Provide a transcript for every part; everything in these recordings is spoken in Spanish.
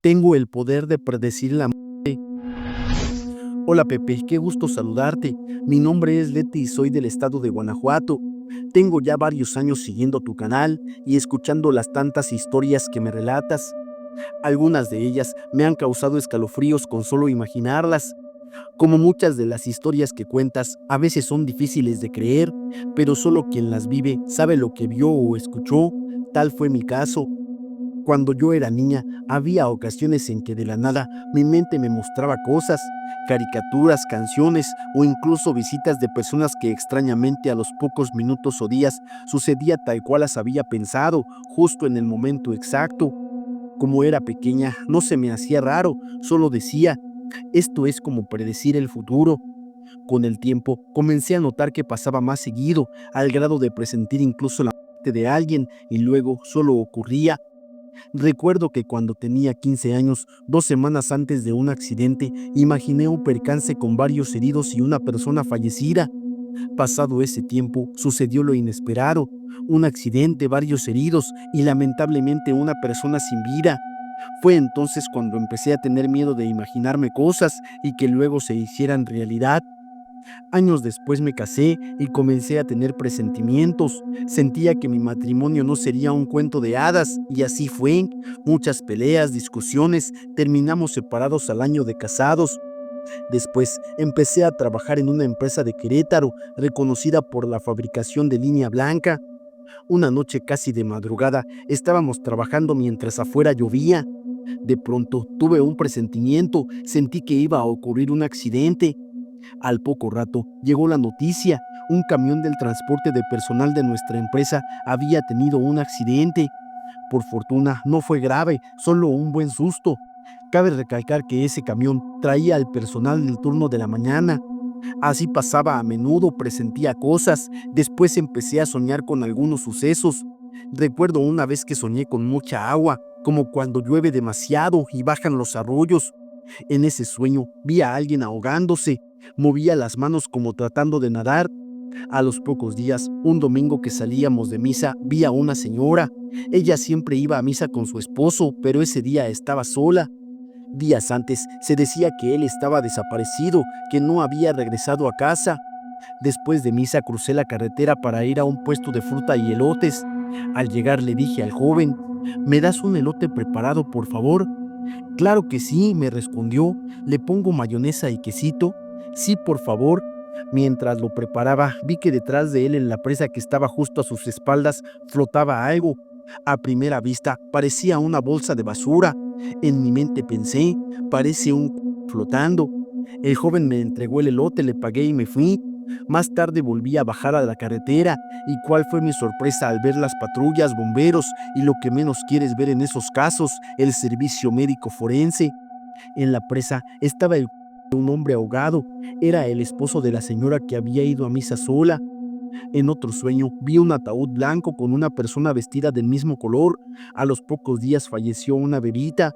Tengo el poder de predecir la muerte. Hola Pepe, qué gusto saludarte. Mi nombre es Leti y soy del estado de Guanajuato. Tengo ya varios años siguiendo tu canal y escuchando las tantas historias que me relatas. Algunas de ellas me han causado escalofríos con solo imaginarlas. Como muchas de las historias que cuentas, a veces son difíciles de creer, pero solo quien las vive sabe lo que vio o escuchó. Tal fue mi caso. Cuando yo era niña, había ocasiones en que de la nada mi mente me mostraba cosas, caricaturas, canciones o incluso visitas de personas que extrañamente a los pocos minutos o días sucedía tal cual las había pensado, justo en el momento exacto. Como era pequeña, no se me hacía raro, solo decía, esto es como predecir el futuro. Con el tiempo, comencé a notar que pasaba más seguido, al grado de presentir incluso la muerte de alguien y luego solo ocurría. Recuerdo que cuando tenía 15 años, 2 semanas antes de un accidente, imaginé un percance con varios heridos y una persona fallecida. Pasado ese tiempo, sucedió lo inesperado, un accidente, varios heridos y lamentablemente una persona sin vida. Fue entonces cuando empecé a tener miedo de imaginarme cosas y que luego se hicieran realidad. Años después me casé y comencé a tener presentimientos. Sentía que mi matrimonio no sería un cuento de hadas y así fue. Muchas peleas, discusiones, terminamos separados al año de casados. Después empecé a trabajar en una empresa de Querétaro, reconocida por la fabricación de línea blanca. Una noche casi de madrugada estábamos trabajando mientras afuera llovía. De pronto tuve un presentimiento, sentí que iba a ocurrir un accidente. Al poco rato llegó la noticia, un camión del transporte de personal de nuestra empresa había tenido un accidente. Por fortuna no fue grave, solo un buen susto. Cabe recalcar que ese camión traía al personal del turno de la mañana. Así pasaba a menudo, presentía cosas, después empecé a soñar con algunos sucesos. Recuerdo una vez que soñé con mucha agua, como cuando llueve demasiado y bajan los arroyos. En ese sueño vi a alguien ahogándose, movía las manos como tratando de nadar. A los pocos días, un domingo que salíamos de misa, vi a una señora. Ella siempre iba a misa con su esposo, pero ese día estaba sola. Días antes se decía que él estaba desaparecido, que no había regresado a casa. Después de misa crucé la carretera para ir a un puesto de fruta y elotes. Al llegar le dije al joven, ¿me das un elote preparado, por favor? Claro que sí, me respondió. ¿Le pongo mayonesa y quesito? Sí, por favor. Mientras lo preparaba, vi que detrás de él, en la presa que estaba justo a sus espaldas, flotaba algo. A primera vista, parecía una bolsa de basura. En mi mente pensé, parece un flotando. El joven me entregó el elote, le pagué y me fui. Más tarde volví a bajar a la carretera, y cuál fue mi sorpresa al ver las patrullas, bomberos y lo que menos quieres ver en esos casos, el servicio médico forense. En la presa estaba el de un hombre ahogado. Era el esposo de la señora que había ido a misa sola. En otro sueño vi un ataúd blanco con una persona vestida del mismo color. A los pocos días falleció una bebita.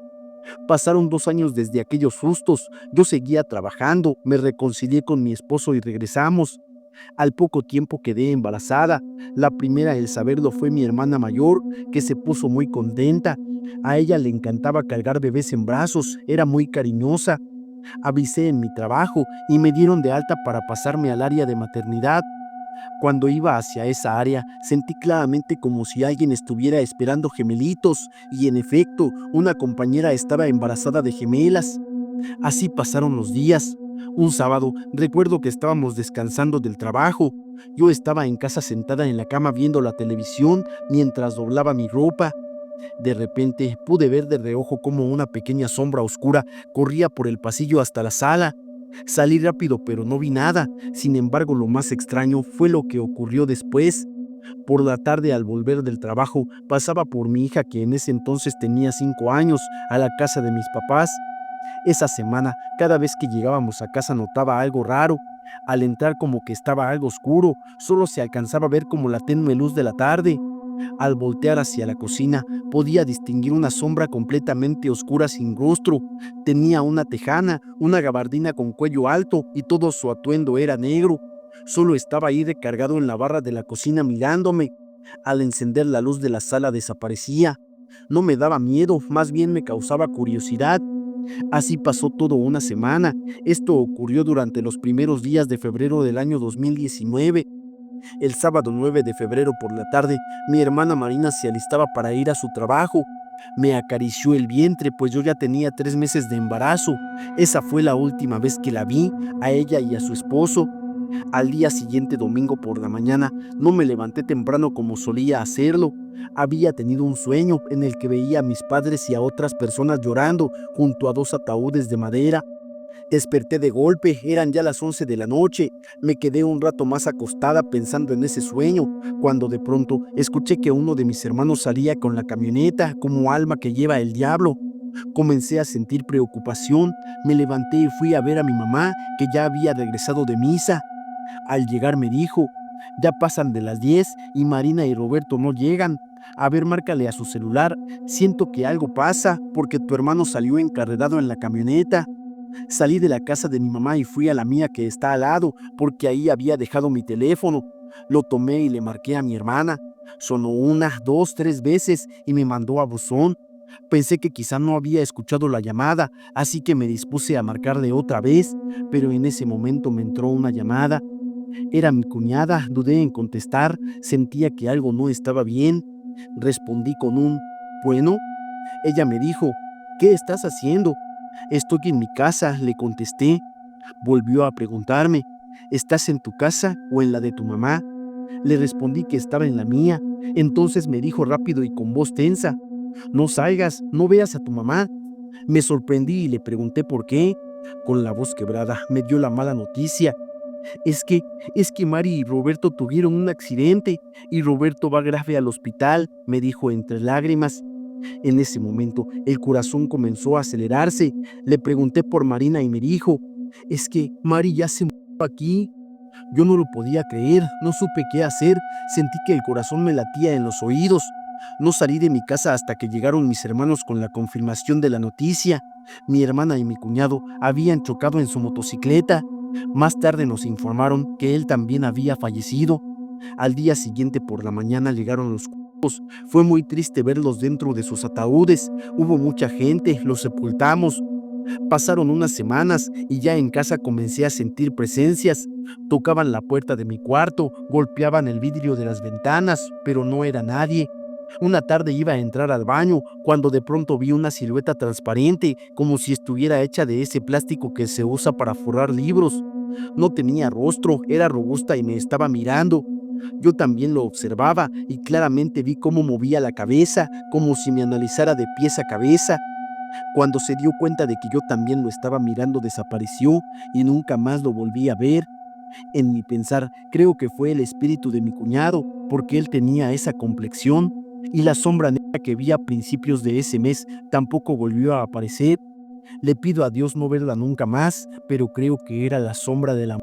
Pasaron 2 años desde aquellos sustos. Yo seguía trabajando, me reconcilié con mi esposo y regresamos. Al poco tiempo quedé embarazada. La primera en saberlo fue mi hermana mayor, que se puso muy contenta. A ella le encantaba cargar bebés en brazos, era muy cariñosa. Avisé en mi trabajo y me dieron de alta para pasarme al área de maternidad. Cuando iba hacia esa área, sentí claramente como si alguien estuviera esperando gemelitos, y en efecto, una compañera estaba embarazada de gemelas. Así pasaron los días. Un sábado, recuerdo que estábamos descansando del trabajo. Yo estaba en casa sentada en la cama viendo la televisión mientras doblaba mi ropa. De repente pude ver de reojo cómo una pequeña sombra oscura corría por el pasillo hasta la sala. Salí rápido, pero no vi nada. Sin embargo, lo más extraño fue lo que ocurrió después. Por la tarde, al volver del trabajo, pasaba por mi hija, que en ese entonces tenía 5 años, a la casa de mis papás. Esa semana, cada vez que llegábamos a casa notaba algo raro. Al entrar, como que estaba algo oscuro, solo se alcanzaba a ver como la tenue luz de la tarde. Al voltear hacia la cocina, podía distinguir una sombra completamente oscura sin rostro. Tenía una tejana, una gabardina con cuello alto y todo su atuendo era negro. Solo estaba ahí recargado en la barra de la cocina mirándome. Al encender la luz de la sala desaparecía. No me daba miedo, más bien me causaba curiosidad. Así pasó todo una semana. Esto ocurrió durante los primeros días de febrero del año 2019. El sábado 9 de febrero por la tarde, mi hermana Marina se alistaba para ir a su trabajo. Me acarició el vientre, pues yo ya tenía 3 meses de embarazo. Esa fue la última vez que la vi, a ella y a su esposo. Al día siguiente, domingo por la mañana, no me levanté temprano como solía hacerlo. Había tenido un sueño en el que veía a mis padres y a otras personas llorando junto a 2 ataúdes de madera. Desperté de golpe, eran ya las 11 de la noche. Me quedé un rato más acostada pensando en ese sueño, cuando de pronto escuché que uno de mis hermanos salía con la camioneta como alma que lleva el diablo. Comencé a sentir preocupación, me levanté y fui a ver a mi mamá, que ya había regresado de misa. Al llegar me dijo: ya pasan de las 10 y Marina y Roberto no llegan. A ver, márcale a su celular, siento que algo pasa porque tu hermano salió encarrerado en la camioneta. Salí de la casa de mi mamá y fui a la mía que está al lado, porque ahí había dejado mi teléfono. Lo tomé y le marqué a mi hermana. Sonó 1, 2, 3 veces y me mandó a buzón. Pensé que quizá no había escuchado la llamada, así que me dispuse a marcarle otra vez, pero en ese momento me entró una llamada. Era mi cuñada, dudé en contestar, sentía que algo no estaba bien. Respondí con un «bueno». Ella me dijo: «¿Qué estás haciendo?». «Estoy en mi casa», le contesté. Volvió a preguntarme: «¿Estás en tu casa o en la de tu mamá?». Le respondí que estaba en la mía. Entonces me dijo rápido y con voz tensa: «No salgas, no veas a tu mamá». Me sorprendí y le pregunté por qué. Con la voz quebrada me dio la mala noticia. Es que, es que Mari y Roberto tuvieron un accidente y Roberto va grave al hospital», me dijo entre lágrimas. En ese momento, el corazón comenzó a acelerarse. Le pregunté por Marina y me dijo: «Es que Mari ya se murió aquí». Yo no lo podía creer, no supe qué hacer, sentí que el corazón me latía en los oídos. No salí de mi casa hasta que llegaron mis hermanos con la confirmación de la noticia. Mi hermana y mi cuñado habían chocado en su motocicleta. Más tarde nos informaron que él también había fallecido. Al día siguiente por la mañana llegaron los cuerpos. Fue muy triste verlos dentro de sus ataúdes. Hubo mucha gente, los sepultamos. Pasaron unas semanas y ya en casa comencé a sentir presencias. Tocaban la puerta de mi cuarto, golpeaban el vidrio de las ventanas, pero no era nadie. Una tarde iba a entrar al baño cuando de pronto vi una silueta transparente, como si estuviera hecha de ese plástico que se usa para forrar libros. No tenía rostro, era robusta y me estaba mirando. Yo también lo observaba y claramente vi cómo movía la cabeza, como si me analizara de pies a cabeza. Cuando se dio cuenta de que yo también lo estaba mirando, desapareció y nunca más lo volví a ver. En mi pensar, creo que fue el espíritu de mi cuñado, porque él tenía esa complexión, y la sombra negra que vi a principios de ese mes tampoco volvió a aparecer. Le pido a Dios no verla nunca más, pero creo que era la sombra de la